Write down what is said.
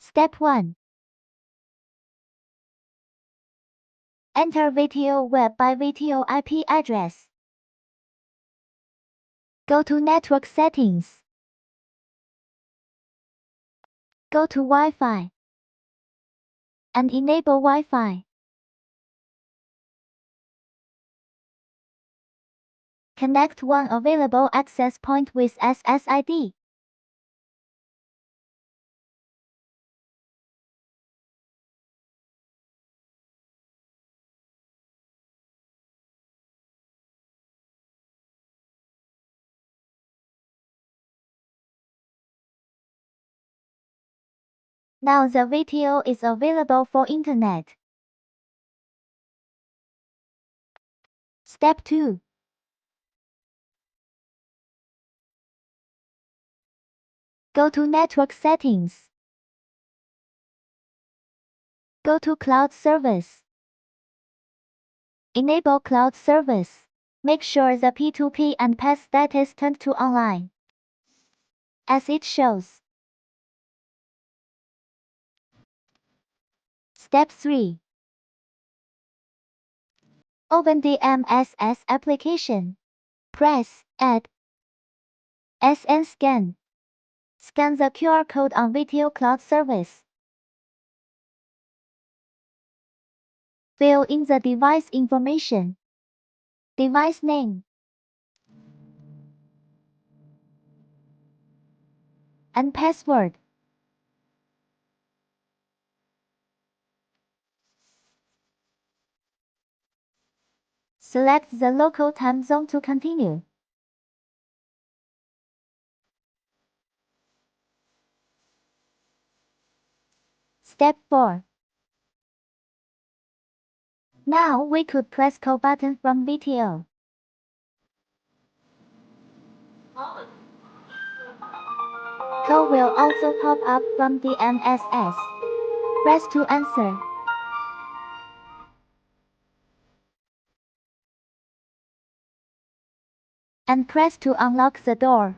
Step 1. Enter VTO Web by VTO IP address. Go to Network Settings. Go to Wi-Fi and enable Wi-Fi. Connect one available access point with SSID. Now the VTO is available for Internet. Step 2. Go to Network Settings. Go to Cloud Service. Enable Cloud Service. Make sure the P2P and path status turned to online, as it shows. Step 3. Open the MSS application. Press Add. SN Scan. Scan the QR code on VTO Cloud Service. Fill in the device information. Device name and password. Select the local time zone to continue. Step 4. Now we could press call button from VTO. Call will also pop up from the MSS. Press to answer. And press to unlock the door.